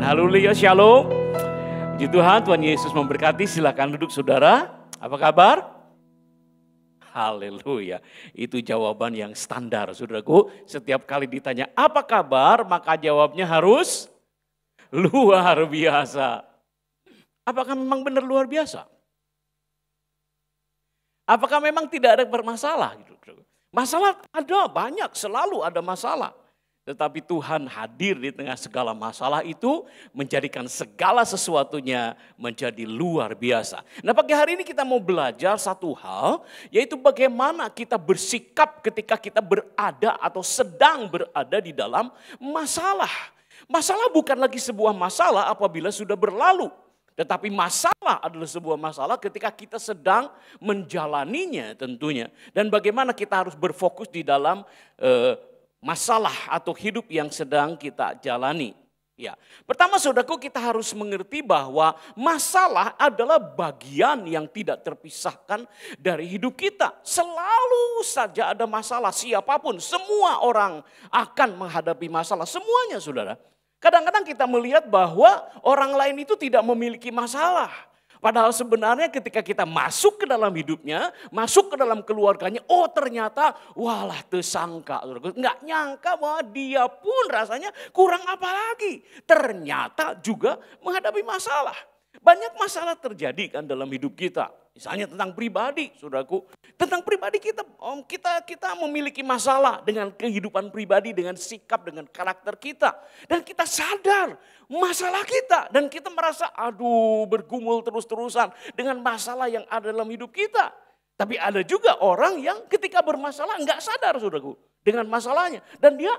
Amin. Haleluya, shalom. Puji Tuhan, Tuhan Yesus memberkati. Silakan duduk saudara. Apa kabar? Haleluya. Itu jawaban yang standar, saudaraku. Setiap kali ditanya apa kabar, maka jawabnya harus luar biasa. Apakah memang benar luar biasa? Apakah memang tidak ada bermasalah? Masalah ada, banyak, selalu ada masalah. Tetapi Tuhan hadir di tengah segala masalah itu, menjadikan segala sesuatunya menjadi luar biasa. Nah, pagi hari ini kita mau belajar satu hal, yaitu bagaimana kita bersikap ketika kita berada atau sedang berada di dalam masalah. Masalah bukan lagi sebuah masalah apabila sudah berlalu. Tetapi masalah adalah sebuah masalah ketika kita sedang menjalaninya tentunya. Dan bagaimana kita harus berfokus di dalam masalah atau hidup yang sedang kita jalani. Ya, pertama saudaraku, kita harus mengerti bahwa masalah adalah bagian yang tidak terpisahkan dari hidup kita. Selalu saja ada masalah, siapapun, semua orang akan menghadapi masalah, semuanya saudara. Kadang-kadang kita melihat bahwa orang lain itu tidak memiliki masalah. Padahal sebenarnya ketika kita masuk ke dalam hidupnya, masuk ke dalam keluarganya, oh ternyata walah tersangka. Enggak nyangka bahwa dia pun rasanya kurang apa lagi. Ternyata juga menghadapi masalah. Banyak masalah terjadi kan dalam hidup kita. Misalnya tentang pribadi, saudaraku. Tentang pribadi kita memiliki masalah dengan kehidupan pribadi, dengan sikap, dengan karakter kita. Dan kita sadar masalah kita. Dan kita merasa bergumul terus-terusan dengan masalah yang ada dalam hidup kita. Tapi ada juga orang yang ketika bermasalah enggak sadar saudaraku dengan masalahnya. Dan dia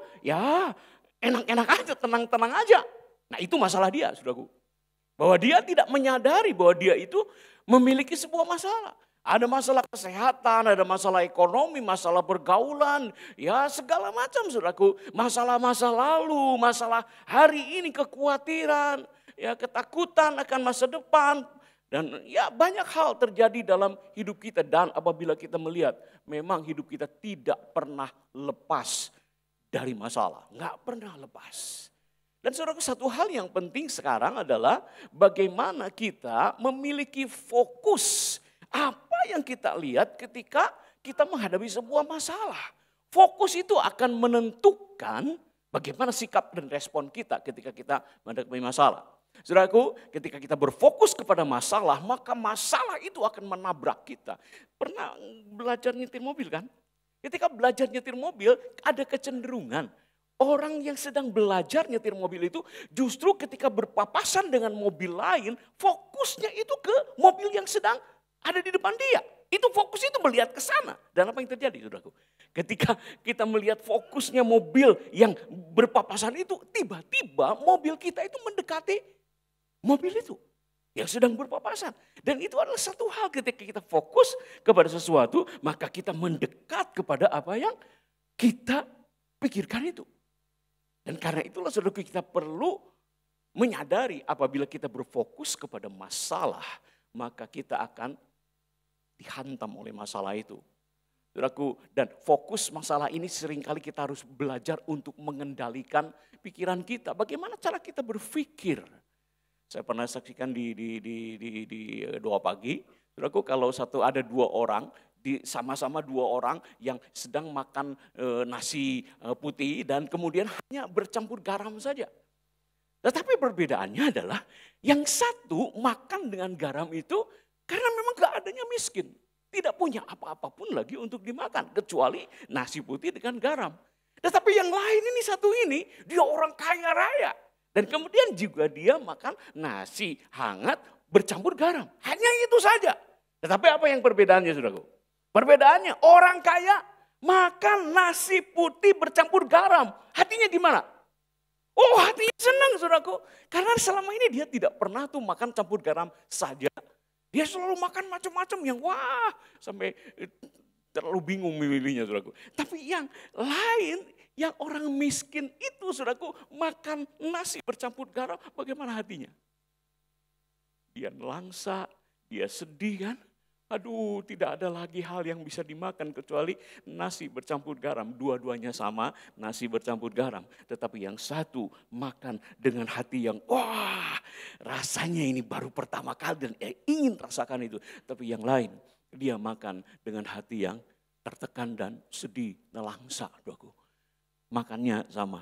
enak-enak aja, tenang-tenang aja. Nah itu masalah dia saudaraku. Bahwa dia tidak menyadari bahwa dia itu memiliki sebuah masalah. Ada masalah kesehatan, ada masalah ekonomi, masalah pergaulan, ya segala macam saudaraku. Masalah-masa lalu, masalah hari ini, kekhawatiran, ya ketakutan akan masa depan. Dan ya banyak hal terjadi dalam hidup kita. Dan apabila kita melihat memang hidup kita tidak pernah lepas dari masalah. Nggak pernah lepas. Dan saudara, satu hal yang penting sekarang adalah bagaimana kita memiliki fokus. Apa yang kita lihat ketika kita menghadapi sebuah masalah. Fokus itu akan menentukan bagaimana sikap dan respon kita ketika kita menghadapi masalah. Saudaraku, ketika kita berfokus kepada masalah, maka masalah itu akan menabrak kita. Pernah belajar nyetir mobil kan? Ketika belajar nyetir mobil, ada kecenderungan. Orang yang sedang belajar nyetir mobil itu justru ketika berpapasan dengan mobil lain, fokusnya itu ke mobil yang sedang ada di depan dia. Itu fokus itu melihat ke sana. Dan apa yang terjadi saudaraku? Ketika kita melihat fokusnya mobil yang berpapasan itu, tiba-tiba mobil kita itu mendekati mobil itu yang sedang berpapasan. Dan itu adalah satu hal ketika kita fokus kepada sesuatu, maka kita mendekat kepada apa yang kita pikirkan itu. Dan karena itulah saudaraku, kita perlu menyadari apabila kita berfokus kepada masalah, maka kita akan dihantam oleh masalah itu. Saudaraku, dan fokus masalah ini seringkali kita harus belajar untuk mengendalikan pikiran kita. Bagaimana cara kita berpikir? Saya pernah saksikan di doa pagi, saudaraku, kalau ada dua orang, sama-sama dua orang yang sedang makan nasi putih dan kemudian hanya bercampur garam saja. Tetapi perbedaannya adalah yang satu makan dengan garam itu karena memang keadaannya miskin. Tidak punya apa-apapun lagi untuk dimakan kecuali nasi putih dengan garam. Tetapi yang lain ini dia orang kaya raya. Dan kemudian juga dia makan nasi hangat bercampur garam. Hanya itu saja. Tetapi apa yang perbedaannya saudaraku? Perbedaannya orang kaya makan nasi putih bercampur garam. Hatinya gimana? Oh hatinya senang saudaraku. Karena selama ini dia tidak pernah tuh makan campur garam saja. Dia selalu makan macam-macam yang sampai terlalu bingung memilihnya saudaraku. Tapi yang lain, yang orang miskin itu saudaraku makan nasi bercampur garam, bagaimana hatinya? Dia nelangsa, dia sedih kan? Aduh, tidak ada lagi hal yang bisa dimakan kecuali nasi bercampur garam. Dua-duanya sama, nasi bercampur garam. Tetapi yang satu makan dengan hati yang, wah, rasanya ini baru pertama kali dan ingin rasakan itu. Tapi yang lain, dia makan dengan hati yang tertekan dan sedih, nelangsa, doaku. Makannya sama,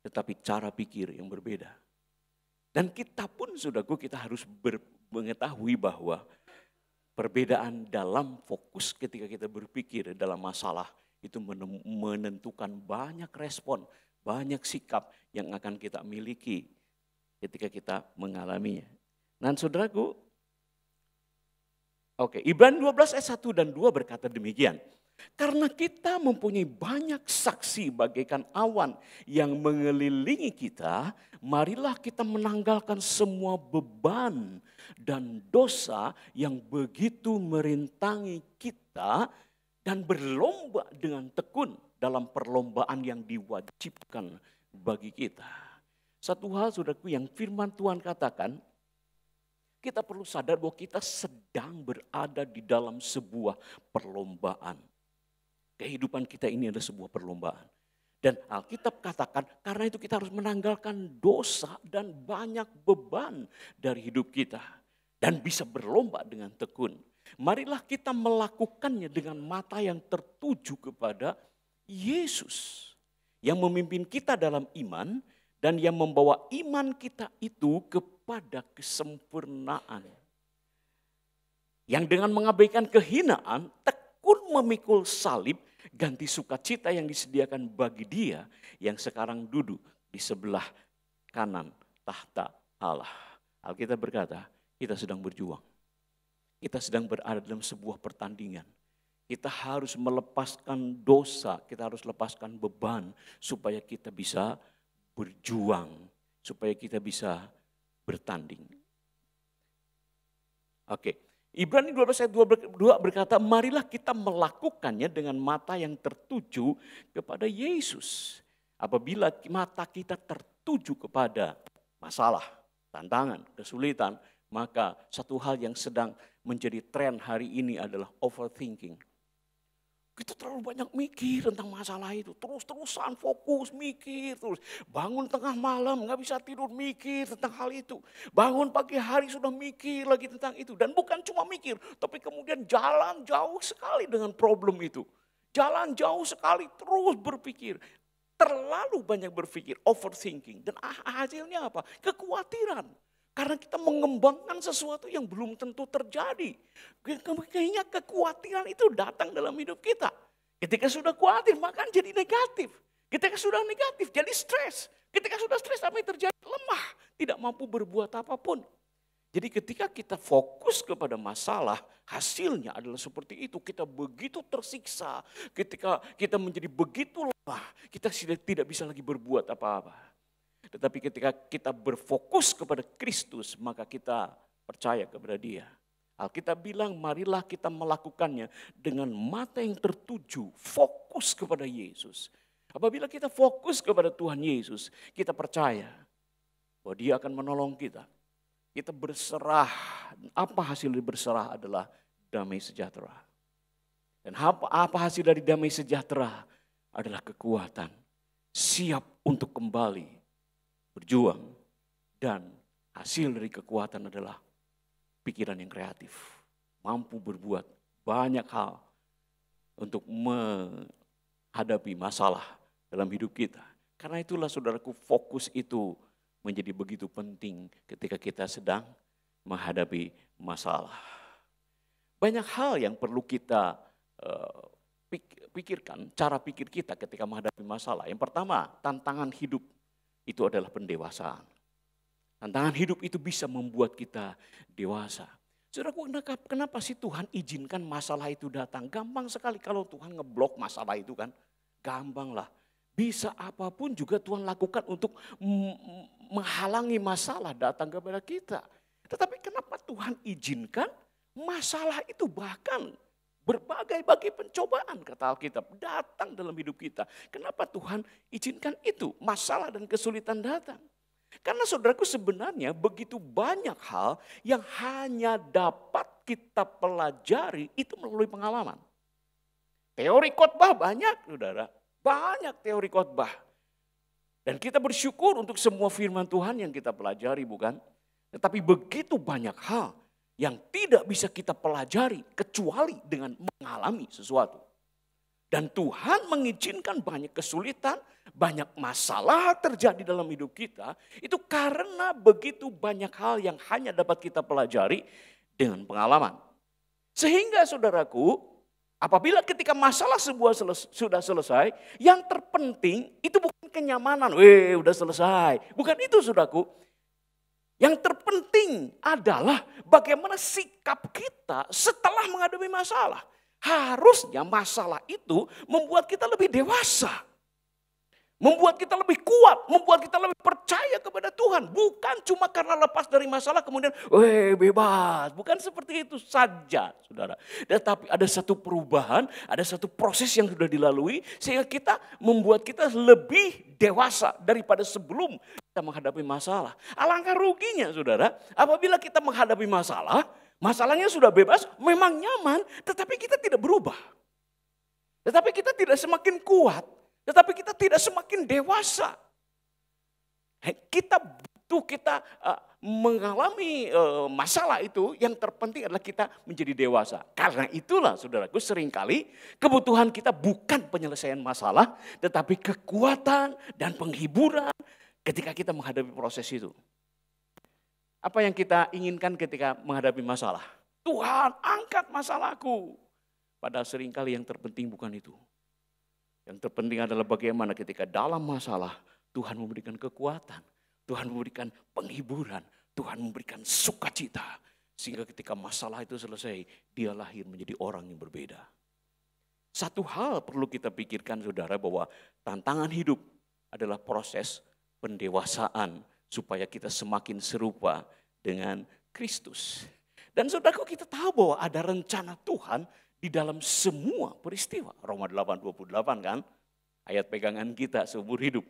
tetapi cara pikir yang berbeda. Dan kita pun, saudaraku, kita harus mengetahui bahwa perbedaan dalam fokus ketika kita berpikir dalam masalah itu menentukan banyak respon, banyak sikap yang akan kita miliki ketika kita mengalaminya. Dan saudaraku, Ibrani 12 ayat 1 dan 2 berkata demikian. Karena kita mempunyai banyak saksi bagaikan awan yang mengelilingi kita, marilah kita menanggalkan semua beban dan dosa yang begitu merintangi kita dan berlomba dengan tekun dalam perlombaan yang diwajibkan bagi kita. Satu hal, saudaraku, yang firman Tuhan katakan, kita perlu sadar bahwa kita sedang berada di dalam sebuah perlombaan. Kehidupan kita ini adalah sebuah perlombaan. Dan Alkitab katakan karena itu kita harus menanggalkan dosa dan banyak beban dari hidup kita. Dan bisa berlomba dengan tekun. Marilah kita melakukannya dengan mata yang tertuju kepada Yesus. Yang memimpin kita dalam iman dan yang membawa iman kita itu kepada kesempurnaan. Yang dengan mengabaikan kehinaan, tekun memikul salib, ganti sukacita yang disediakan bagi dia yang sekarang duduk di sebelah kanan tahta Allah. Alkitab berkata, kita sedang berjuang. Kita sedang berada dalam sebuah pertandingan. Kita harus melepaskan dosa, kita harus lepaskan beban supaya kita bisa berjuang, supaya kita bisa bertanding. Ibrani 12 ayat 2 berkata, marilah kita melakukannya dengan mata yang tertuju kepada Yesus. Apabila mata kita tertuju kepada masalah, tantangan, kesulitan, maka satu hal yang sedang menjadi tren hari ini adalah overthinking. Kita terlalu banyak mikir tentang masalah itu. Terus-terusan fokus mikir terus. Bangun tengah malam gak bisa tidur mikir tentang hal itu. Bangun pagi hari sudah mikir lagi tentang itu. Dan bukan cuma mikir, tapi kemudian jalan jauh sekali dengan problem itu. Jalan jauh sekali terus berpikir. Terlalu banyak berpikir, overthinking. Dan hasilnya apa? Kekhawatiran. Karena kita mengembangkan sesuatu yang belum tentu terjadi. Kayaknya kekhawatiran itu datang dalam hidup kita. Ketika sudah khawatir maka jadi negatif. Ketika sudah negatif jadi stres. Ketika sudah stres apa yang terjadi? Lemah. Tidak mampu berbuat apapun. Jadi ketika kita fokus kepada masalah, hasilnya adalah seperti itu. Kita begitu tersiksa. Ketika kita menjadi begitu lemah, kita tidak bisa lagi berbuat apa-apa. Tetapi ketika kita berfokus kepada Kristus, maka kita percaya kepada Dia. Alkitab bilang, marilah kita melakukannya dengan mata yang tertuju, fokus kepada Yesus. Apabila kita fokus kepada Tuhan Yesus, kita percaya bahwa Dia akan menolong kita. Kita berserah, apa hasil dari berserah adalah damai sejahtera. Dan apa hasil dari damai sejahtera adalah kekuatan, siap untuk kembali berjuang, dan hasil dari kekuatan adalah pikiran yang kreatif, mampu berbuat banyak hal untuk menghadapi masalah dalam hidup kita. Karena itulah saudaraku, fokus itu menjadi begitu penting ketika kita sedang menghadapi masalah. Banyak hal yang perlu kita pikirkan, cara pikir kita ketika menghadapi masalah. Yang pertama, tantangan hidup itu adalah pendewasaan. Tantangan hidup itu bisa membuat kita dewasa. Saudaraku, kenapa sih Tuhan izinkan masalah itu datang? Gampang sekali kalau Tuhan ngeblok masalah itu kan. Gampang lah. Bisa apapun juga Tuhan lakukan untuk menghalangi masalah datang kepada kita. Tetapi kenapa Tuhan izinkan masalah itu bahkan berbagai pencobaan kata Alkitab datang dalam hidup kita. Kenapa Tuhan izinkan itu? Masalah dan kesulitan datang. Karena saudaraku sebenarnya begitu banyak hal yang hanya dapat kita pelajari itu melalui pengalaman. Teori khotbah banyak, saudara. Banyak teori khotbah. Dan kita bersyukur untuk semua firman Tuhan yang kita pelajari, bukan? Tetapi begitu banyak hal yang tidak bisa kita pelajari kecuali dengan mengalami sesuatu. Dan Tuhan mengizinkan banyak kesulitan, banyak masalah terjadi dalam hidup kita. Itu karena begitu banyak hal yang hanya dapat kita pelajari dengan pengalaman. Sehingga saudaraku, apabila ketika masalah sudah selesai, yang terpenting itu bukan kenyamanan. Udah selesai. Bukan itu saudaraku. Yang terpenting adalah bagaimana sikap kita setelah menghadapi masalah. Harusnya masalah itu membuat kita lebih dewasa. Membuat kita lebih kuat, membuat kita lebih percaya kepada Tuhan. Bukan cuma karena lepas dari masalah kemudian bebas. Bukan seperti itu saja, saudara. Tetapi ada satu perubahan, ada satu proses yang sudah dilalui sehingga membuat kita lebih dewasa daripada sebelum kita menghadapi masalah. Alangkah ruginya, saudara, apabila kita menghadapi masalah, masalahnya sudah bebas, memang nyaman, tetapi kita tidak berubah. Tetapi kita tidak semakin kuat. Tetapi kita tidak semakin dewasa. Kita mengalami masalah itu, yang terpenting adalah kita menjadi dewasa. Karena itulah saudaraku, seringkali kebutuhan kita bukan penyelesaian masalah, tetapi kekuatan dan penghiburan ketika kita menghadapi proses itu. Apa yang kita inginkan ketika menghadapi masalah? Tuhan, angkat masalahku. Padahal seringkali yang terpenting bukan itu. Yang terpenting adalah bagaimana ketika dalam masalah Tuhan memberikan kekuatan, Tuhan memberikan penghiburan, Tuhan memberikan sukacita. Sehingga ketika masalah itu selesai, dia lahir menjadi orang yang berbeda. Satu hal perlu kita pikirkan saudara, bahwa tantangan hidup adalah proses pendewasaan supaya kita semakin serupa dengan Kristus. Dan saudaraku, kita tahu bahwa ada rencana Tuhan di dalam semua peristiwa. Roma 8:28 kan, ayat pegangan kita seumur hidup.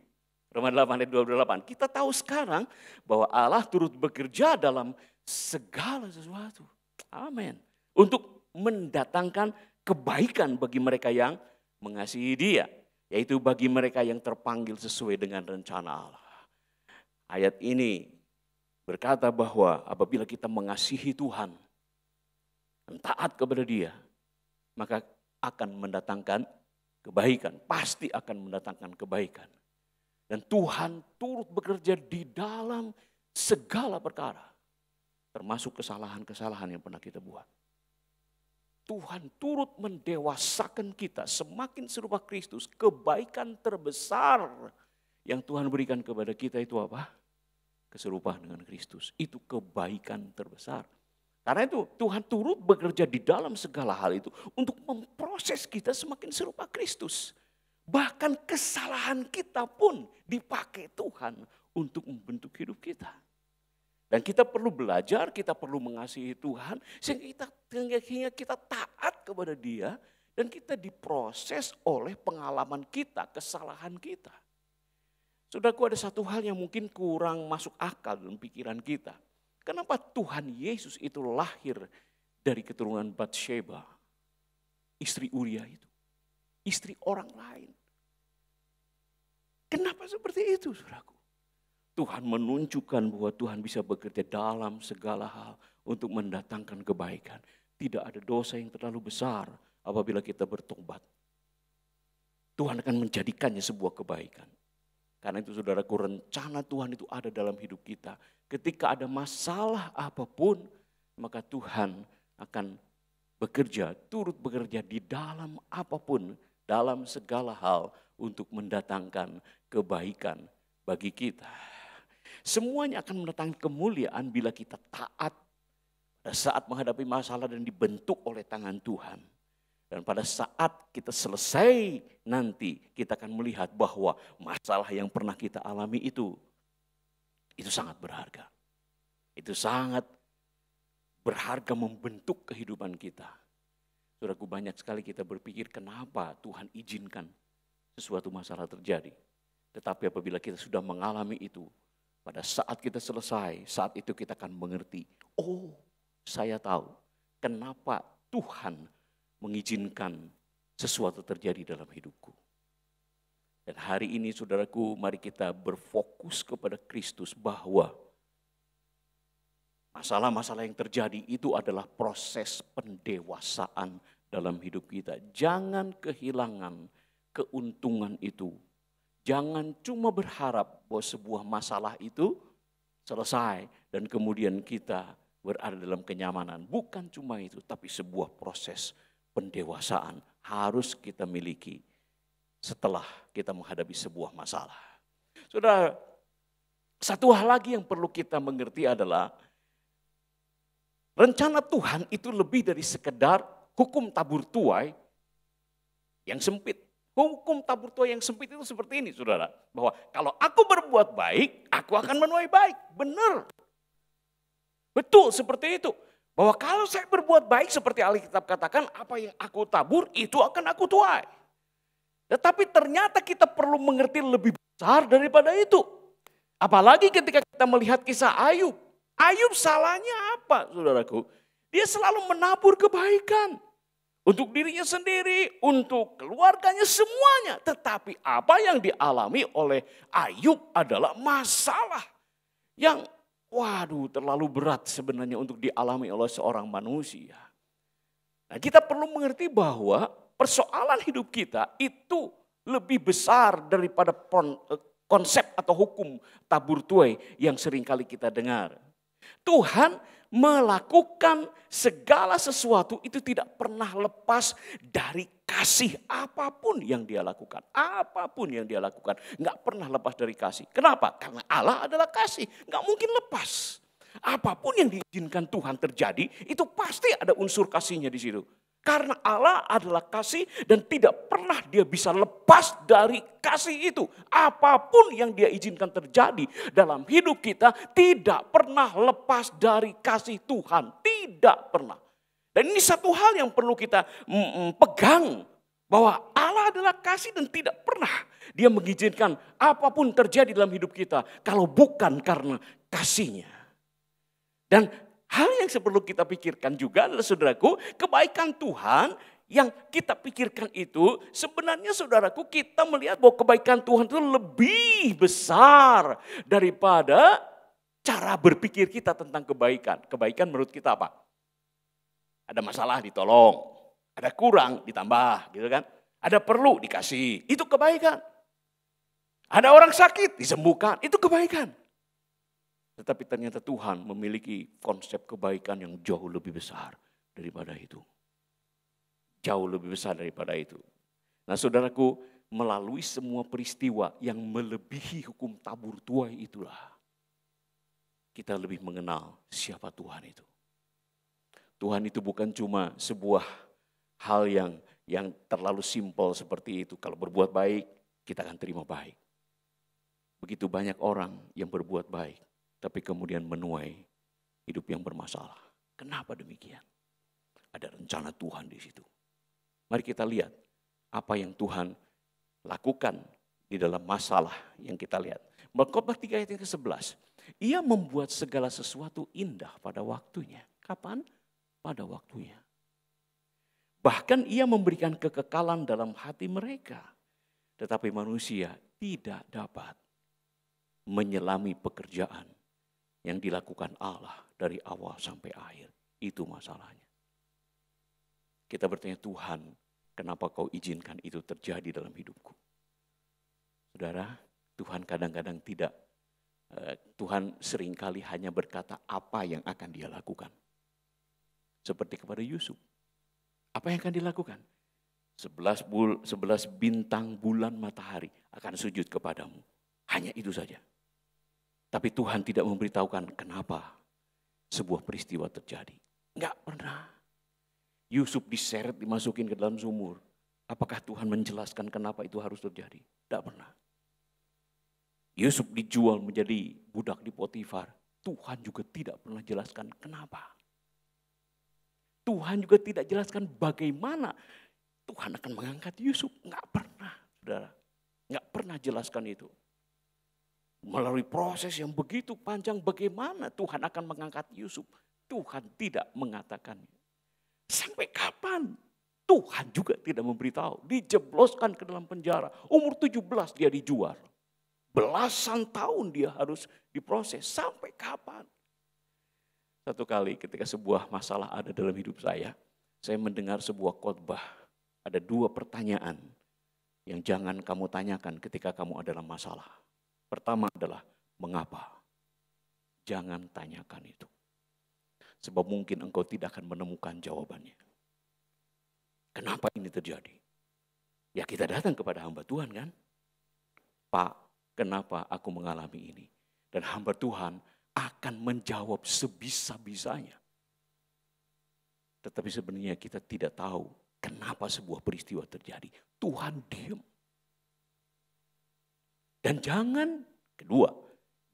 Roma 8 ayat 28. Kita tahu sekarang bahwa Allah turut bekerja dalam segala sesuatu. Amin. Untuk mendatangkan kebaikan bagi mereka yang mengasihi Dia. Yaitu bagi mereka yang terpanggil sesuai dengan rencana Allah. Ayat ini berkata bahwa apabila kita mengasihi Tuhan, taat kepada Dia, maka akan mendatangkan kebaikan. Pasti akan mendatangkan kebaikan. Dan Tuhan turut bekerja di dalam segala perkara. Termasuk kesalahan-kesalahan yang pernah kita buat. Tuhan turut mendewasakan kita semakin serupa Kristus. Kebaikan terbesar yang Tuhan berikan kepada kita itu apa? Keserupaan dengan Kristus. Itu kebaikan terbesar. Karena itu Tuhan turut bekerja di dalam segala hal itu untuk memproses kita semakin serupa Kristus. Bahkan kesalahan kita pun dipakai Tuhan untuk membentuk hidup kita. Dan kita perlu belajar, kita perlu mengasihi Tuhan sehingga kita taat kepada Dia dan kita diproses oleh pengalaman kita, kesalahan kita. Saudaraku, ada satu hal yang mungkin kurang masuk akal dalam pikiran kita. Kenapa Tuhan Yesus itu lahir dari keturunan Batsheba, istri Uria itu, istri orang lain? Kenapa seperti itu, saudaraku? Tuhan menunjukkan bahwa Tuhan bisa bekerja dalam segala hal untuk mendatangkan kebaikan. Tidak ada dosa yang terlalu besar apabila kita bertobat. Tuhan akan menjadikannya sebuah kebaikan. Karena itu saudaraku, rencana Tuhan itu ada dalam hidup kita. Ketika ada masalah apapun, maka Tuhan akan bekerja, turut bekerja di dalam apapun, dalam segala hal untuk mendatangkan kebaikan bagi kita. Semuanya akan mendatangkan kemuliaan bila kita taat pada saat menghadapi masalah dan dibentuk oleh tangan Tuhan. Dan pada saat kita selesai nanti kita akan melihat bahwa masalah yang pernah kita alami itu sangat berharga. Itu sangat berharga membentuk kehidupan kita. Saudaraku, banyak sekali kita berpikir kenapa Tuhan izinkan sesuatu masalah terjadi. Tetapi apabila kita sudah mengalami itu, pada saat kita selesai, saat itu kita akan mengerti. Oh, saya tahu kenapa Tuhan mengizinkan sesuatu terjadi dalam hidupku. Dan hari ini saudaraku, mari kita berfokus kepada Kristus bahwa masalah-masalah yang terjadi itu adalah proses pendewasaan dalam hidup kita. Jangan kehilangan keuntungan itu. Jangan cuma berharap bahwa sebuah masalah itu selesai dan kemudian kita berada dalam kenyamanan. Bukan cuma itu, tapi sebuah proses pendewasaan harus kita miliki setelah kita menghadapi sebuah masalah. Saudara, satu hal lagi yang perlu kita mengerti adalah rencana Tuhan itu lebih dari sekedar hukum tabur tuai yang sempit. Hukum tabur tuai yang sempit itu seperti ini, saudara. Bahwa kalau aku berbuat baik, aku akan menuai baik. Benar. Betul seperti itu. Bahwa kalau saya berbuat baik seperti Alkitab katakan, apa yang aku tabur itu akan aku tuai. Tetapi ternyata kita perlu mengerti lebih besar daripada itu. Apalagi ketika kita melihat kisah Ayub. Ayub salahnya apa, saudaraku? Dia selalu menabur kebaikan. Untuk dirinya sendiri, untuk keluarganya, semuanya. Tetapi apa yang dialami oleh Ayub adalah masalah yang terlalu berat sebenarnya untuk dialami oleh seorang manusia. Nah, kita perlu mengerti bahwa persoalan hidup kita itu lebih besar daripada konsep atau hukum tabur tuai yang seringkali kita dengar. Tuhan melakukan segala sesuatu itu tidak pernah lepas dari kasih apapun yang dia lakukan. Apapun yang dia lakukan nggak pernah lepas dari kasih. Kenapa? Karena Allah adalah kasih, nggak mungkin lepas. Apapun yang diizinkan Tuhan terjadi itu pasti ada unsur kasihnya di situ. Karena Allah adalah kasih dan tidak pernah dia bisa lepas dari kasih itu. Apapun yang dia izinkan terjadi dalam hidup kita tidak pernah lepas dari kasih Tuhan. Tidak pernah. Dan ini satu hal yang perlu kita pegang. Bahwa Allah adalah kasih dan tidak pernah dia mengizinkan apapun terjadi dalam hidup kita. Kalau bukan karena kasihnya. Dan hal yang perlu kita pikirkan juga adalah saudaraku, kebaikan Tuhan yang kita pikirkan itu sebenarnya saudaraku kita melihat bahwa kebaikan Tuhan itu lebih besar daripada cara berpikir kita tentang kebaikan. Kebaikan menurut kita apa? Ada masalah ditolong, ada kurang ditambah gitu kan. Ada perlu dikasih, itu kebaikan. Ada orang sakit disembuhkan, itu kebaikan. Tetapi ternyata Tuhan memiliki konsep kebaikan yang jauh lebih besar daripada itu. Jauh lebih besar daripada itu. Nah saudaraku, melalui semua peristiwa yang melebihi hukum tabur tuai itulah. Kita lebih mengenal siapa Tuhan itu. Tuhan itu bukan cuma sebuah hal yang terlalu simpel seperti itu. Kalau berbuat baik, kita akan terima baik. Begitu banyak orang yang berbuat baik. Tapi kemudian menuai hidup yang bermasalah. Kenapa demikian? Ada rencana Tuhan di situ. Mari kita lihat apa yang Tuhan lakukan di dalam masalah yang kita lihat. Khotbah 3 ayat yang ke-11. Ia membuat segala sesuatu indah pada waktunya. Kapan? Pada waktunya. Bahkan ia memberikan kekekalan dalam hati mereka. Tetapi manusia tidak dapat menyelami pekerjaan yang dilakukan Allah dari awal sampai akhir. Itu masalahnya. Kita bertanya, Tuhan, kenapa kau izinkan itu terjadi dalam hidupku? Saudara, Tuhan kadang-kadang tidak. Tuhan seringkali hanya berkata apa yang akan dia lakukan. Seperti kepada Yusuf. Apa yang akan dilakukan? 11 bintang, bulan, matahari akan sujud kepadamu. Hanya itu saja. Tapi Tuhan tidak memberitahukan kenapa sebuah peristiwa terjadi. Enggak pernah. Yusuf diseret, dimasukin ke dalam sumur. Apakah Tuhan menjelaskan kenapa itu harus terjadi? Tidak pernah. Yusuf dijual menjadi budak di Potifar. Tuhan juga tidak pernah jelaskan kenapa. Tuhan juga tidak jelaskan bagaimana Tuhan akan mengangkat Yusuf. Enggak pernah, saudara. Enggak pernah jelaskan itu. Melalui proses yang begitu panjang bagaimana Tuhan akan mengangkat Yusuf. Tuhan tidak mengatakannya. Sampai kapan? Tuhan juga tidak memberitahu. Dijebloskan ke dalam penjara. Umur 17 dia dijual. Belasan tahun dia harus diproses. Sampai kapan? Satu kali ketika sebuah masalah ada dalam hidup saya mendengar sebuah khotbah. Ada 2 pertanyaan yang jangan kamu tanyakan ketika kamu ada dalam masalah. Pertama adalah, mengapa? Jangan tanyakan itu. Sebab mungkin engkau tidak akan menemukan jawabannya. Kenapa ini terjadi? Ya kita datang kepada hamba Tuhan kan. Pak, kenapa aku mengalami ini? Dan hamba Tuhan akan menjawab sebisa-bisanya. Tetapi sebenarnya kita tidak tahu kenapa sebuah peristiwa terjadi. Tuhan diam. Dan kedua,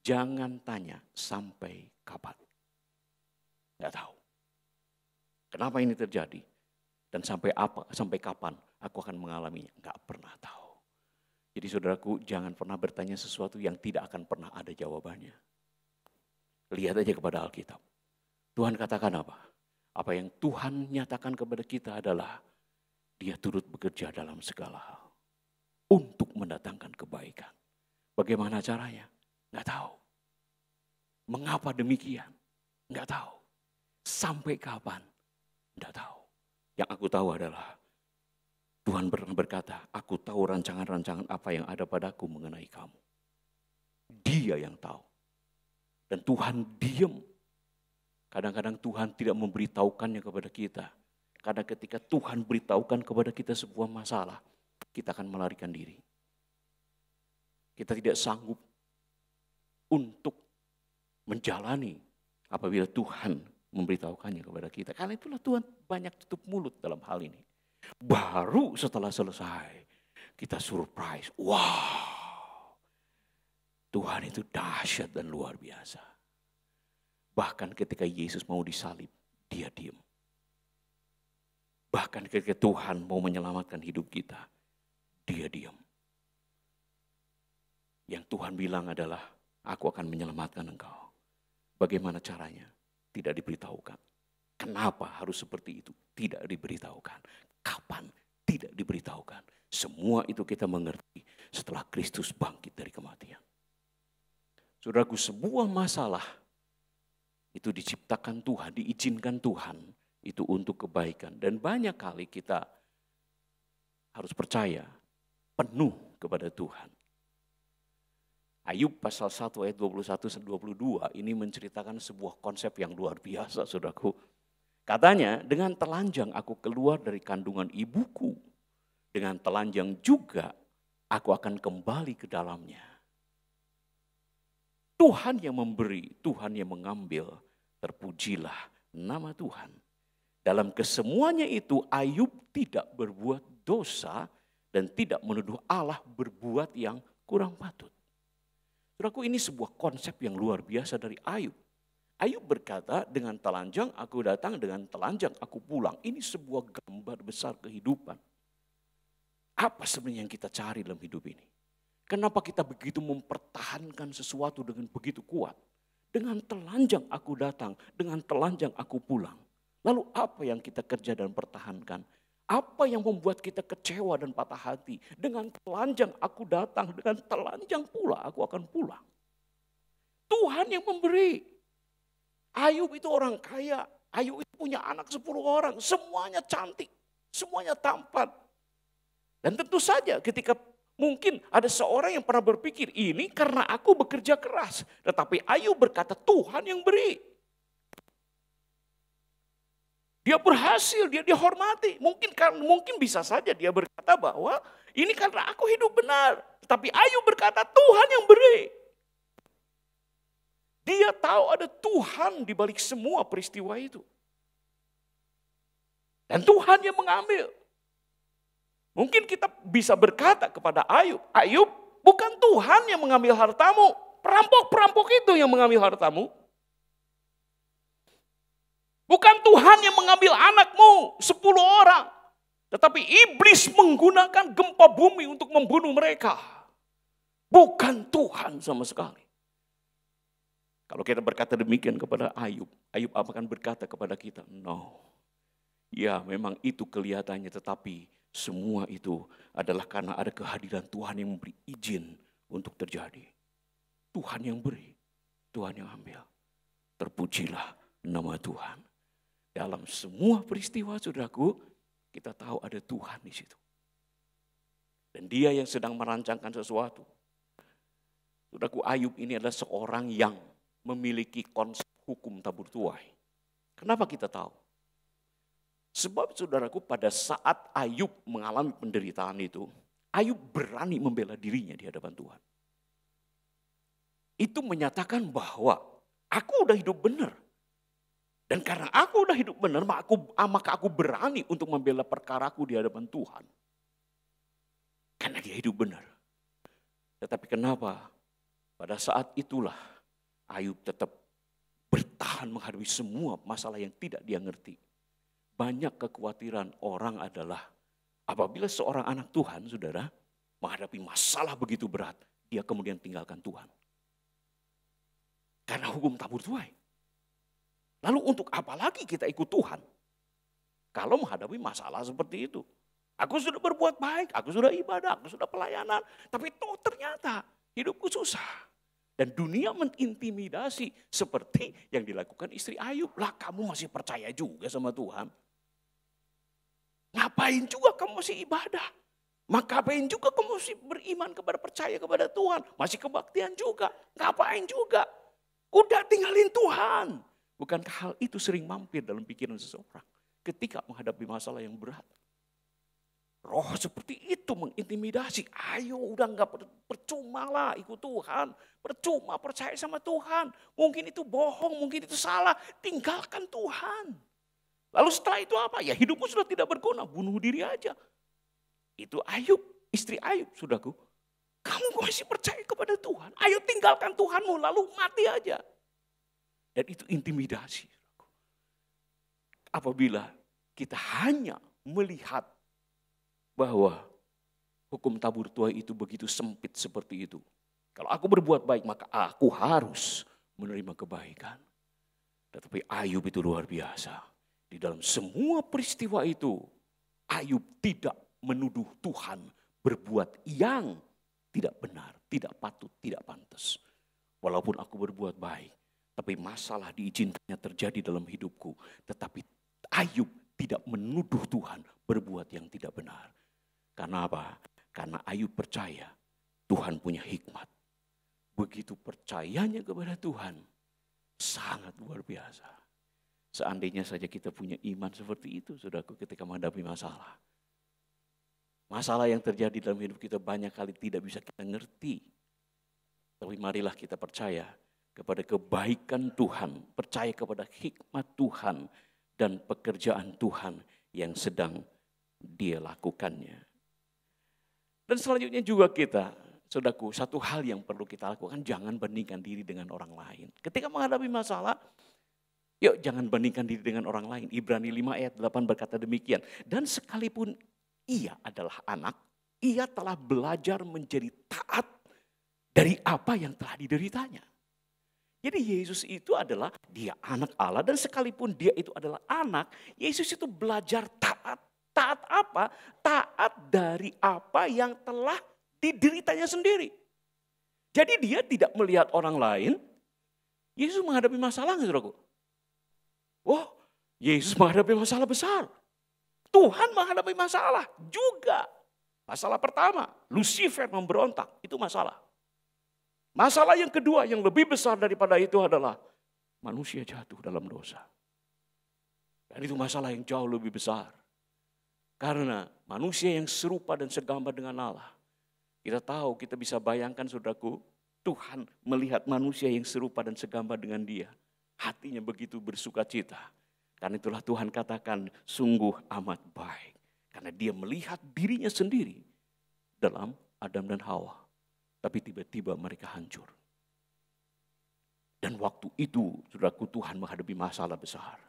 jangan tanya sampai kapan. Nggak tahu. Kenapa ini terjadi? Dan sampai kapan aku akan mengalaminya? Nggak pernah tahu. Jadi saudaraku, jangan pernah bertanya sesuatu yang tidak akan pernah ada jawabannya. Lihat aja kepada Alkitab. Tuhan katakan apa? Apa yang Tuhan nyatakan kepada kita adalah Dia turut bekerja dalam segala hal untuk mendatangkan kebaikan. Bagaimana caranya? Nggak tahu. Mengapa demikian? Nggak tahu. Sampai kapan? Nggak tahu. Yang aku tahu adalah Tuhan pernah berkata, aku tahu rancangan-rancangan apa yang ada padaku mengenai kamu. Dia yang tahu. Dan Tuhan diam. Kadang-kadang Tuhan tidak memberitahukannya kepada kita. Karena ketika Tuhan beritahukan kepada kita sebuah masalah, kita akan melarikan diri. Kita tidak sanggup untuk menjalani apabila Tuhan memberitahukannya kepada kita. Karena itulah Tuhan banyak tutup mulut dalam hal ini. Baru setelah selesai, kita surprise. Wow, Tuhan itu dahsyat dan luar biasa. Bahkan ketika Yesus mau disalib, Dia diam. Bahkan ketika Tuhan mau menyelamatkan hidup kita, Dia diam. Yang Tuhan bilang adalah, aku akan menyelamatkan engkau. Bagaimana caranya? Tidak diberitahukan. Kenapa harus seperti itu? Tidak diberitahukan. Kapan? Tidak diberitahukan. Semua itu kita mengerti setelah Kristus bangkit dari kematian. Saudaraku, sebuah masalah itu diciptakan Tuhan, diizinkan Tuhan itu untuk kebaikan. Dan banyak kali kita harus percaya penuh kepada Tuhan. Ayub pasal 1 ayat 21-22 ini menceritakan sebuah konsep yang luar biasa, saudaraku. Katanya, dengan telanjang aku keluar dari kandungan ibuku. Dengan telanjang juga aku akan kembali ke dalamnya. Tuhan yang memberi, Tuhan yang mengambil, terpujilah nama Tuhan. Dalam kesemuanya itu Ayub tidak berbuat dosa dan tidak menuduh Allah berbuat yang kurang patut. Saudaraku, ini sebuah konsep yang luar biasa dari Ayub. Ayub berkata, dengan telanjang aku datang, dengan telanjang aku pulang. Ini sebuah gambar besar kehidupan. Apa sebenarnya yang kita cari dalam hidup ini? Kenapa kita begitu mempertahankan sesuatu dengan begitu kuat? Dengan telanjang aku datang, dengan telanjang aku pulang. Lalu apa yang kita kerja dan pertahankan? Apa yang membuat kita kecewa dan patah hati? Dengan telanjang aku datang, dengan telanjang pula aku akan pulang. Tuhan yang memberi. Ayub itu orang kaya. Ayub itu punya anak 10 orang. Semuanya cantik. Semuanya tampan. Dan tentu saja ketika mungkin ada seorang yang pernah berpikir, ini karena aku bekerja keras. Tetapi Ayub berkata, Tuhan yang beri. Dia berhasil, dia dihormati. Mungkin bisa saja dia berkata bahwa ini karena aku hidup benar. Tetapi Ayub berkata, Tuhan yang beri. Dia tahu ada Tuhan di balik semua peristiwa itu. Dan Tuhan yang mengambil. Mungkin kita bisa berkata kepada Ayub, Ayub, bukan Tuhan yang mengambil hartamu. Perampok-perampok itu yang mengambil hartamu. Bukan Tuhan yang mengambil anakmu 10 orang. Tetapi iblis menggunakan gempa bumi untuk membunuh mereka. Bukan Tuhan sama sekali. Kalau kita berkata demikian kepada Ayub, Ayub akan berkata kepada kita, no. Ya memang itu kelihatannya, tetapi semua itu adalah karena ada kehadiran Tuhan yang memberi izin untuk terjadi. Tuhan yang beri, Tuhan yang ambil. Terpujilah nama Tuhan. Dalam semua peristiwa, saudaraku, kita tahu ada Tuhan di situ. Dan dia yang sedang merancangkan sesuatu. Saudaraku, Ayub ini adalah seorang yang memiliki konsep hukum tabur tuai. Kenapa kita tahu? Sebab saudaraku, pada saat Ayub mengalami penderitaan itu, Ayub berani membela dirinya di hadapan Tuhan. Itu menyatakan bahwa aku udah hidup benar. Dan karena aku udah hidup benar, maka aku berani untuk membela perkaraku di hadapan Tuhan. Karena dia hidup benar. Tetapi kenapa? Pada saat itulah Ayub tetap bertahan menghadapi semua masalah yang tidak dia ngerti. Banyak kekhawatiran orang adalah apabila seorang anak Tuhan, saudara, menghadapi masalah begitu berat, dia kemudian tinggalkan Tuhan. Karena hukum tabur tuai. Lalu untuk apa lagi kita ikut Tuhan? Kalau menghadapi masalah seperti itu. Aku sudah berbuat baik, aku sudah ibadah, aku sudah pelayanan. Tapi ternyata hidupku susah. Dan dunia mengintimidasi seperti yang dilakukan istri Ayub. Lah kamu masih percaya juga sama Tuhan? Ngapain juga kamu masih ibadah? Ngapain juga kamu masih beriman kepada percaya kepada Tuhan? Masih kebaktian juga? Ngapain juga? Udah tinggalin Tuhan. Bukankah hal itu sering mampir dalam pikiran seseorang ketika menghadapi masalah yang berat? Roh seperti itu mengintimidasi. Ayo udah gak percuma lah ikut Tuhan. Percuma percaya sama Tuhan. Mungkin itu bohong, mungkin itu salah. Tinggalkan Tuhan. Lalu setelah itu apa? Ya hidupmu sudah tidak berguna, bunuh diri aja. Itu Ayub, istri Ayub, saudaraku. Kamu masih percaya kepada Tuhan. Ayo tinggalkan Tuhanmu lalu mati aja. Dan itu intimidasi. Apabila kita hanya melihat bahwa hukum tabur tuai itu begitu sempit seperti itu. Kalau aku berbuat baik maka aku harus menerima kebaikan. Tetapi Ayub itu luar biasa. Di dalam semua peristiwa itu Ayub tidak menuduh Tuhan berbuat yang tidak benar, tidak patut, tidak pantas. Walaupun aku berbuat baik. Tapi masalah diizinkannya terjadi dalam hidupku. Tetapi Ayub tidak menuduh Tuhan berbuat yang tidak benar. Karena apa? Karena Ayub percaya Tuhan punya hikmat. Begitu percayanya kepada Tuhan, sangat luar biasa. Seandainya saja kita punya iman seperti itu, saudaraku, ketika menghadapi masalah. Masalah yang terjadi dalam hidup kita banyak kali tidak bisa kita ngerti. Tapi marilah kita percaya kepada kebaikan Tuhan, percaya kepada hikmat Tuhan dan pekerjaan Tuhan yang sedang Dia lakukannya. Dan selanjutnya juga kita, saudaraku, satu hal yang perlu kita lakukan, jangan bandingkan diri dengan orang lain. Ketika menghadapi masalah, yuk jangan bandingkan diri dengan orang lain. Ibrani 5 ayat 8 berkata demikian. Dan sekalipun ia adalah anak, ia telah belajar menjadi taat dari apa yang telah dideritanya. Jadi Yesus itu adalah dia anak Allah dan sekalipun dia itu adalah anak, Yesus itu belajar taat. Taat apa? Taat dari apa yang telah dideritanya sendiri. Jadi dia tidak melihat orang lain. Yesus menghadapi masalah nggak, saudaraku? Oh, Yesus menghadapi masalah besar. Tuhan menghadapi masalah juga. Masalah pertama, Lucifer memberontak, itu masalah. Masalah yang kedua yang lebih besar daripada itu adalah manusia jatuh dalam dosa. Dan itu masalah yang jauh lebih besar. Karena manusia yang serupa dan segambar dengan Allah. Kita tahu, kita bisa bayangkan, saudaraku, Tuhan melihat manusia yang serupa dan segambar dengan Dia. Hatinya begitu bersuka cita. Karena itulah Tuhan katakan sungguh amat baik. Karena Dia melihat dirinya sendiri dalam Adam dan Hawa. Tapi tiba-tiba mereka hancur. Dan waktu itu, saudaraku, Tuhan menghadapi masalah besar.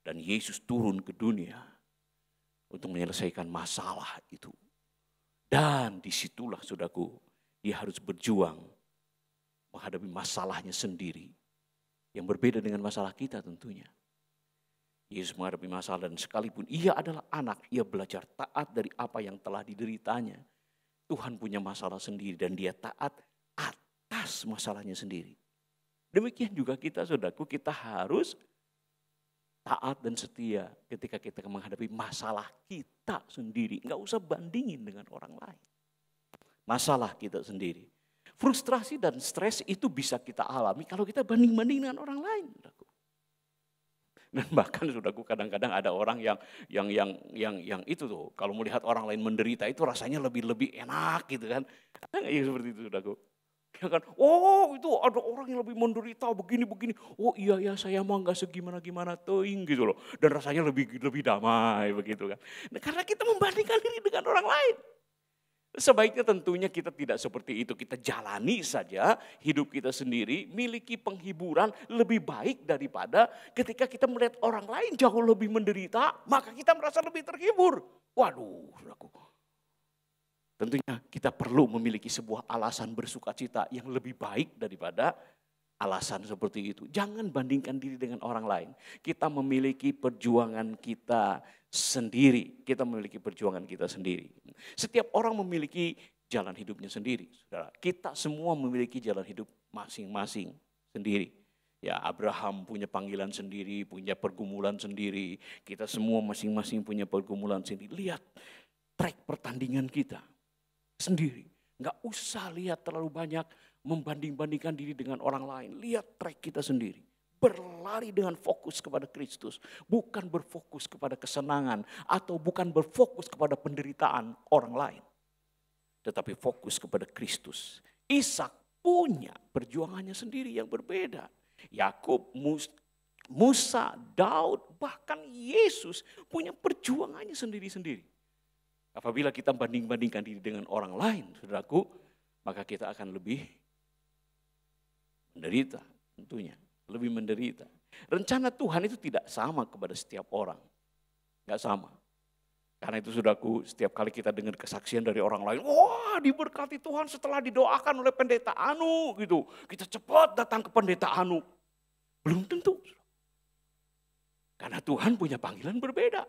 Dan Yesus turun ke dunia untuk menyelesaikan masalah itu. Dan disitulah, saudaraku, dia harus berjuang menghadapi masalahnya sendiri. Yang berbeda dengan masalah kita tentunya. Yesus menghadapi masalah dan sekalipun ia adalah anak, ia belajar taat dari apa yang telah dideritanya. Tuhan punya masalah sendiri dan dia taat atas masalahnya sendiri. Demikian juga kita, saudaraku, kita harus taat dan setia ketika kita menghadapi masalah kita sendiri. Enggak usah bandingin dengan orang lain. Masalah kita sendiri. Frustrasi dan stres itu bisa kita alami kalau kita banding-banding dengan orang lain. Dan bahkan saudaraku, kadang-kadang ada orang yang itu tuh, kalau melihat orang lain menderita itu rasanya lebih enak gitu kan. Ya seperti itu saudaraku. Ya kan, oh itu ada orang yang lebih menderita begini. Oh iya saya mah nggak segimana-gimana teing gitu loh. Dan rasanya lebih damai begitu kan. Nah, karena kita membandingkan diri dengan orang lain. Sebaiknya tentunya kita tidak seperti itu. Kita jalani saja hidup kita sendiri, miliki penghiburan lebih baik daripada ketika kita melihat orang lain jauh lebih menderita, maka kita merasa lebih terhibur. Waduh, saudaraku. Tentunya kita perlu memiliki sebuah alasan bersukacita yang lebih baik daripada alasan seperti itu. Jangan bandingkan diri dengan orang lain. Kita memiliki perjuangan kita sendiri. Setiap orang memiliki jalan hidupnya sendiri. Saudara, kita semua memiliki jalan hidup masing-masing sendiri. Ya, Abraham punya panggilan sendiri, punya pergumulan sendiri. Kita semua masing-masing punya pergumulan sendiri. Lihat track pertandingan kita sendiri. Nggak usah lihat terlalu banyak membanding-bandingkan diri dengan orang lain. Lihat track kita sendiri. Berlari dengan fokus kepada Kristus. Bukan berfokus kepada kesenangan. Atau bukan berfokus kepada penderitaan orang lain. Tetapi fokus kepada Kristus. Ishak punya perjuangannya sendiri yang berbeda. Yakub, Musa, Daud, bahkan Yesus punya perjuangannya sendiri-sendiri. Apabila kita banding-bandingkan diri dengan orang lain, saudaraku, maka kita akan lebih menderita tentunya. Lebih menderita. Rencana Tuhan itu tidak sama kepada setiap orang. Enggak sama. Karena itu saudaraku, setiap kali kita dengar kesaksian dari orang lain, wah diberkati Tuhan setelah didoakan oleh pendeta Anu gitu. Kita cepat datang ke pendeta Anu. Belum tentu. Karena Tuhan punya panggilan berbeda.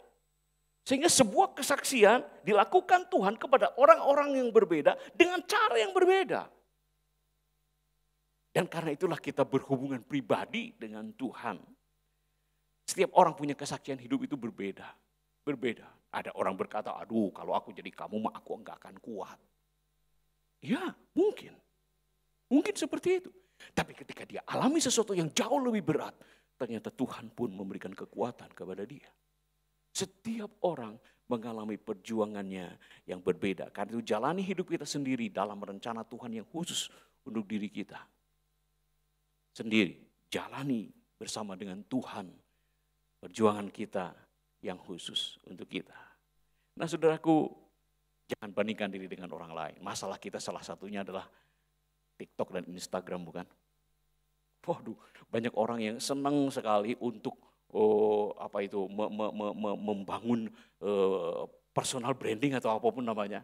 Sehingga sebuah kesaksian dilakukan Tuhan kepada orang-orang yang berbeda dengan cara yang berbeda. Dan karena itulah kita berhubungan pribadi dengan Tuhan. Setiap orang punya kesaksian hidup itu berbeda. Ada orang berkata, aduh kalau aku jadi kamu mah aku enggak akan kuat. Ya mungkin. Mungkin seperti itu. Tapi ketika dia alami sesuatu yang jauh lebih berat, ternyata Tuhan pun memberikan kekuatan kepada dia. Setiap orang mengalami perjuangannya yang berbeda. Karena itu jalani hidup kita sendiri dalam rencana Tuhan yang khusus untuk diri kita. Sendiri, jalani bersama dengan Tuhan perjuangan kita yang khusus untuk kita. Nah saudaraku, jangan bandingkan diri dengan orang lain. Masalah kita salah satunya adalah TikTok dan Instagram, bukan? Waduh, banyak orang yang senang sekali untuk membangun personal branding atau apapun namanya.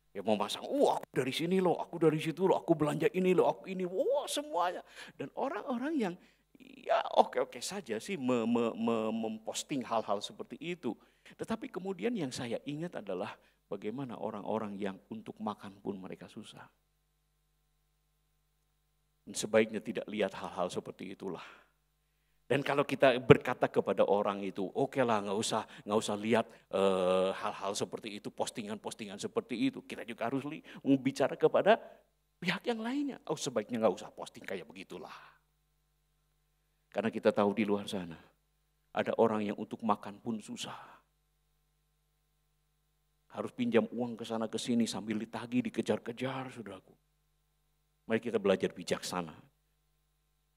Ya mau masang, aku dari sini loh, aku dari situ loh, aku belanja ini loh, aku ini, semuanya. Dan orang-orang yang ya oke saja sih memposting hal-hal seperti itu. Tetapi kemudian yang saya ingat adalah bagaimana orang-orang yang untuk makan pun mereka susah. Dan sebaiknya tidak lihat hal-hal seperti itulah. Dan kalau kita berkata kepada orang itu, oke lah nggak usah lihat hal-hal seperti itu, postingan-postingan seperti itu. Kita juga harus bicara kepada pihak yang lainnya. Sebaiknya nggak usah posting kayak begitulah. Karena kita tahu di luar sana, ada orang yang untuk makan pun susah. Harus pinjam uang ke sana ke sini sambil ditagih, dikejar-kejar, saudaraku. Mari kita belajar bijaksana.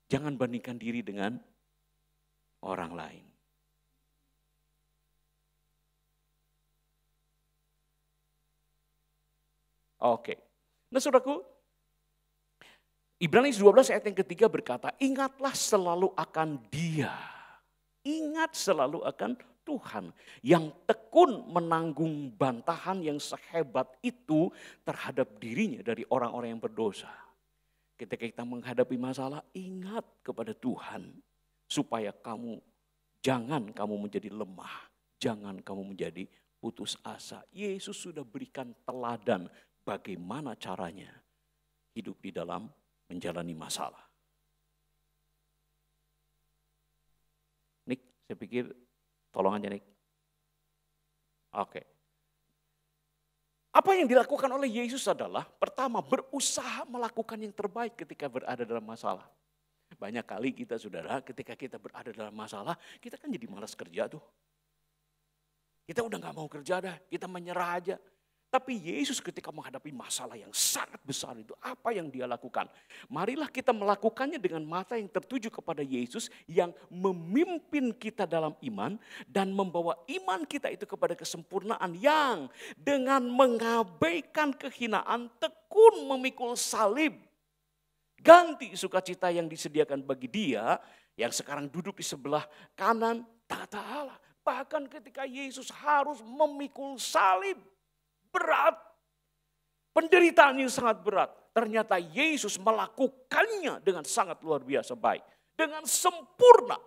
Jangan bandingkan diri dengan orang lain. Oke. Nah saudaraku, Ibrani 12 ayat yang ketiga berkata, ingatlah selalu akan Dia. Ingat selalu akan Tuhan yang tekun menanggung bantahan yang sehebat itu terhadap dirinya dari orang-orang yang berdosa. Ketika kita menghadapi masalah, ingat kepada Tuhan supaya kamu Jangan kamu menjadi lemah, jangan kamu menjadi putus asa. Yesus sudah berikan teladan bagaimana caranya hidup di dalam menjalani masalah. Nick, saya pikir tolong aja Nick. Oke. Apa yang dilakukan oleh Yesus adalah pertama berusaha melakukan yang terbaik ketika berada dalam masalah. Banyak kali kita saudara ketika kita berada dalam masalah kita kan jadi malas kerja tuh. Kita udah gak mau kerja dah, kita menyerah aja. Tapi Yesus ketika menghadapi masalah yang sangat besar itu, apa yang dia lakukan? Marilah kita melakukannya dengan mata yang tertuju kepada Yesus yang memimpin kita dalam iman dan membawa iman kita itu kepada kesempurnaan yang dengan mengabaikan kehinaan tekun memikul salib. Ganti sukacita yang disediakan bagi dia yang sekarang duduk di sebelah kanan tahta Allah. Bahkan ketika Yesus harus memikul salib. Berat. Penderitaan yang sangat berat. Ternyata Yesus melakukannya dengan sangat luar biasa baik. Dengan sempurna.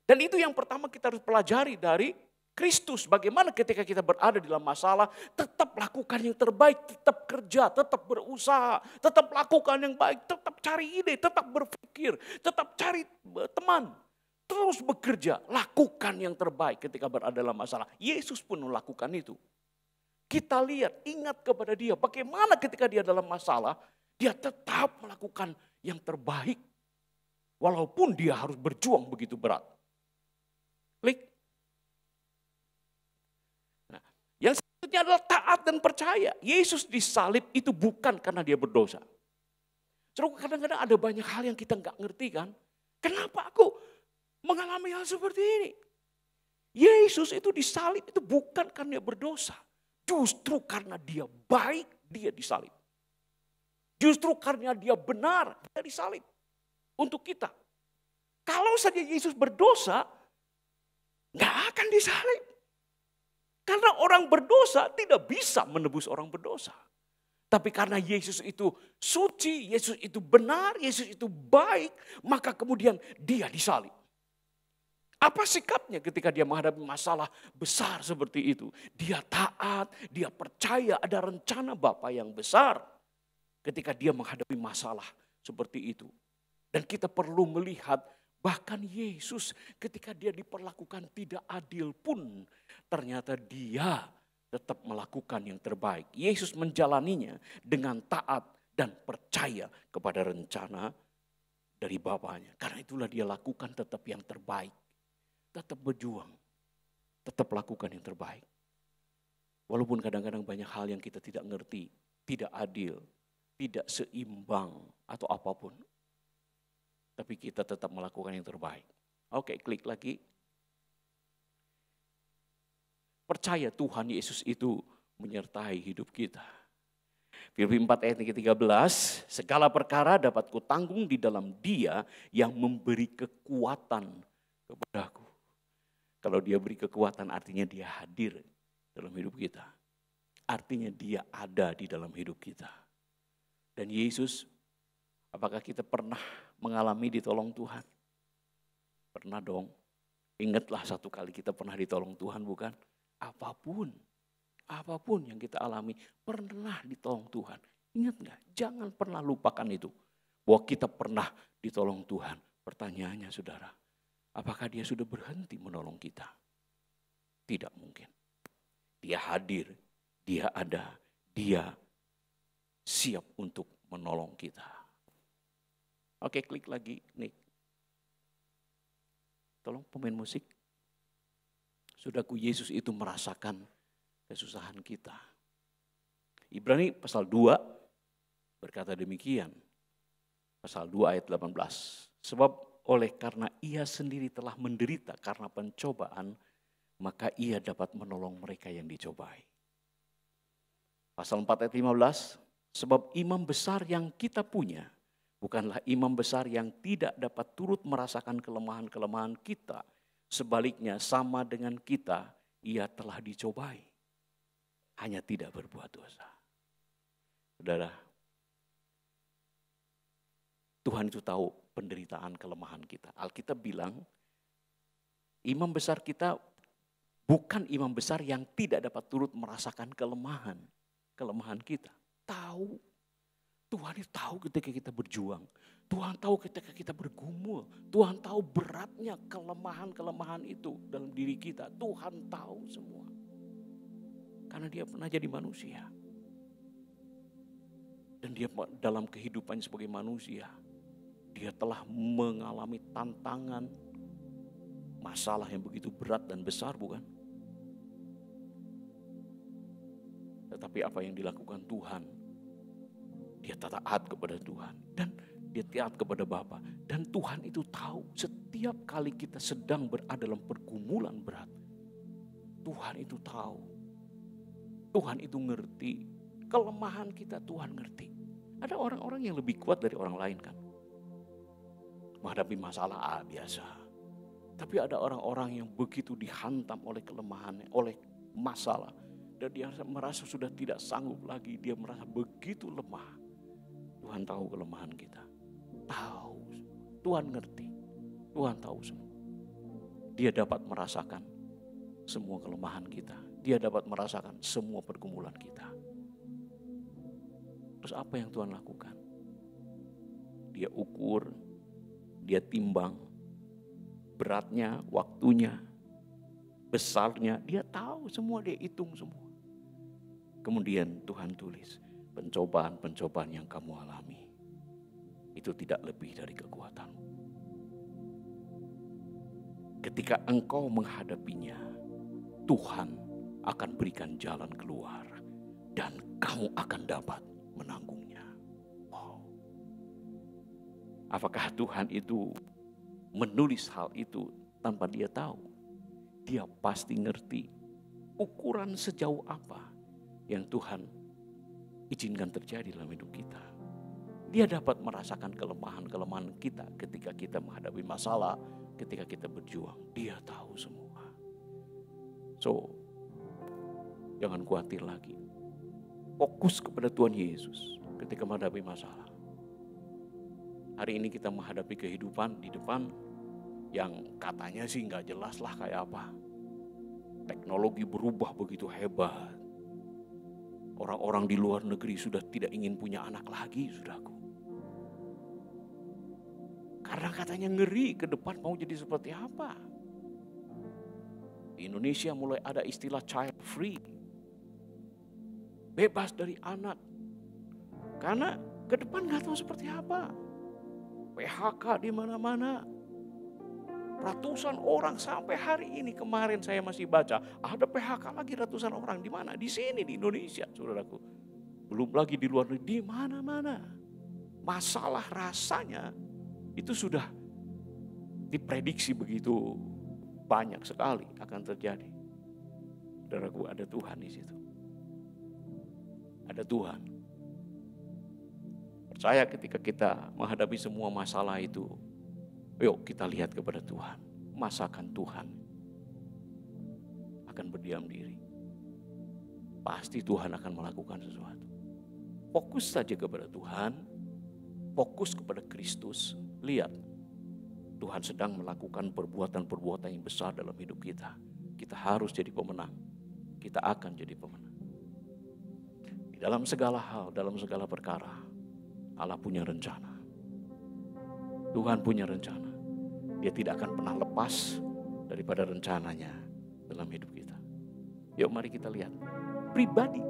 Dan itu yang pertama kita harus pelajari dari Kristus. Bagaimana ketika kita berada dalam masalah, tetap lakukan yang terbaik, tetap kerja, tetap berusaha, tetap lakukan yang baik, tetap cari ide, tetap berpikir, tetap cari teman. Terus bekerja, lakukan yang terbaik ketika berada dalam masalah. Yesus pun melakukan itu. Kita lihat, ingat kepada dia. Bagaimana ketika dia dalam masalah, dia tetap melakukan yang terbaik. Walaupun dia harus berjuang begitu berat. Klik. Nah, yang selanjutnya adalah taat dan percaya. Yesus disalib itu bukan karena dia berdosa. Terus kadang-kadang ada banyak hal yang kita nggak ngerti kan. Kenapa aku mengalami hal seperti ini? Yesus itu disalib itu bukan karena dia berdosa. Justru karena dia baik, dia disalib. Justru karena dia benar, dia disalib. Untuk kita. Kalau saja Yesus berdosa, nggak akan disalib. Karena orang berdosa tidak bisa menebus orang berdosa. Tapi karena Yesus itu suci, Yesus itu benar, Yesus itu baik, maka kemudian dia disalib. Apa sikapnya ketika dia menghadapi masalah besar seperti itu? Dia taat, dia percaya ada rencana Bapa yang besar ketika dia menghadapi masalah seperti itu. Dan kita perlu melihat bahkan Yesus ketika dia diperlakukan tidak adil pun ternyata dia tetap melakukan yang terbaik. Yesus menjalaninya dengan taat dan percaya kepada rencana dari Bapanya. Karena itulah dia lakukan tetap yang terbaik. Tetap berjuang, tetap lakukan yang terbaik. Walaupun kadang-kadang banyak hal yang kita tidak ngerti, tidak adil, tidak seimbang atau apapun. Tapi kita tetap melakukan yang terbaik. Oke, klik lagi. Percaya Tuhan Yesus itu menyertai hidup kita. Filipi 4 ayat 13, segala perkara dapat kutanggung di dalam Dia yang memberi kekuatan kepadaku. Kalau dia beri kekuatan artinya dia hadir dalam hidup kita. Artinya dia ada di dalam hidup kita. Dan Yesus, apakah kita pernah mengalami ditolong Tuhan? Pernah dong. Ingatlah satu kali kita pernah ditolong Tuhan bukan? Apapun yang kita alami pernah ditolong Tuhan. Ingat gak? Jangan pernah lupakan itu. Bahwa kita pernah ditolong Tuhan. Pertanyaannya saudara. Apakah dia sudah berhenti menolong kita? Tidak mungkin. Dia hadir, dia ada, dia siap untuk menolong kita. Oke, klik lagi, Nick. Tolong pemain musik. Saudaraku, Yesus itu merasakan kesusahan kita. Ibrani pasal 2 berkata demikian. Pasal 2 ayat 18. Sebab oleh karena ia sendiri telah menderita karena pencobaan, maka ia dapat menolong mereka yang dicobai. Pasal 4 ayat 15, sebab imam besar yang kita punya, bukanlah imam besar yang tidak dapat turut merasakan kelemahan-kelemahan kita. Sebaliknya sama dengan kita, ia telah dicobai. Hanya tidak berbuat dosa. Saudara, Tuhan itu tahu penderitaan kelemahan kita. Alkitab bilang Imam besar kita bukan imam besar yang tidak dapat turut merasakan kelemahan kita. Tahu. Tuhan itu tahu ketika kita berjuang. Tuhan tahu ketika kita bergumul. Tuhan tahu beratnya kelemahan-kelemahan itu dalam diri kita. Tuhan tahu semua. Karena dia pernah jadi manusia. Dan dia dalam kehidupannya sebagai manusia, dia telah mengalami tantangan, masalah yang begitu berat dan besar, bukan? Tetapi apa yang dilakukan Tuhan, dia taat kepada Tuhan dan dia taat kepada Bapa. Dan Tuhan itu tahu setiap kali kita sedang berada dalam pergumulan berat, Tuhan itu tahu. Tuhan itu ngerti. Kelemahan kita Tuhan ngerti. Ada orang-orang yang lebih kuat dari orang lain kan. Menghadapi masalah biasa. Tapi ada orang-orang yang begitu dihantam oleh kelemahannya, oleh masalah. Dan dia merasa sudah tidak sanggup lagi. Dia merasa begitu lemah. Tuhan tahu kelemahan kita. Tahu. Tuhan ngerti. Tuhan tahu semua. Dia dapat merasakan semua kelemahan kita. Dia dapat merasakan semua pergumulan kita. Terus apa yang Tuhan lakukan? Dia ukur, dia timbang, beratnya, waktunya, besarnya, dia tahu semua, dia hitung semua. Kemudian Tuhan tulis, pencobaan-pencobaan yang kamu alami, itu tidak lebih dari kekuatanmu. Ketika engkau menghadapinya, Tuhan akan berikan jalan keluar dan kamu akan dapat menanggungnya. Wow. Apakah Tuhan itu menulis hal itu tanpa dia tahu? Dia pasti ngerti ukuran sejauh apa yang Tuhan izinkan terjadi dalam hidup kita. Dia dapat merasakan kelemahan-kelemahan kita ketika kita menghadapi masalah, ketika kita berjuang. Dia tahu semua. So, jangan khawatir lagi. Fokus kepada Tuhan Yesus ketika menghadapi masalah. Hari ini kita menghadapi kehidupan di depan yang katanya sih nggak jelas lah kayak apa. Teknologi berubah begitu hebat. Orang-orang di luar negeri sudah tidak ingin punya anak lagi, saudaraku. Karena katanya ngeri ke depan mau jadi seperti apa. Di Indonesia mulai ada istilah child free. Bebas dari anak. Karena ke depan nggak tahu seperti apa. PHK di mana-mana. Ratusan orang sampai hari ini, kemarin saya masih baca, ada PHK lagi ratusan orang. Di mana? Di sini di Indonesia, saudaraku. Belum lagi di luar negeri, di mana-mana. Masalah rasanya itu sudah diprediksi begitu banyak sekali akan terjadi. Saudaraku, ada Tuhan di situ. Ada Tuhan. Percaya ketika kita menghadapi semua masalah itu, yuk kita lihat kepada Tuhan. Masakan Tuhan akan berdiam diri. Pasti Tuhan akan melakukan sesuatu. Fokus saja kepada Tuhan. Fokus kepada Kristus. Lihat, Tuhan sedang melakukan perbuatan-perbuatan yang besar dalam hidup kita. Kita harus jadi pemenang. Kita akan jadi pemenang. Dalam segala hal, dalam segala perkara, Allah punya rencana. Tuhan punya rencana. Dia tidak akan pernah lepas daripada rencananya dalam hidup kita. Yuk mari kita lihat. Pribadi,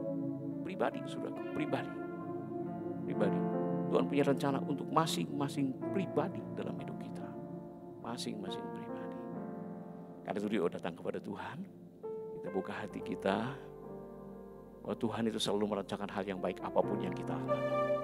saudara, pribadi. Tuhan punya rencana untuk masing-masing pribadi dalam hidup kita. Masing-masing pribadi. Karena itu dia datang kepada Tuhan. Kita buka hati kita. Bahwa Tuhan itu selalu merencanakan hal yang baik apapun yang kita alami.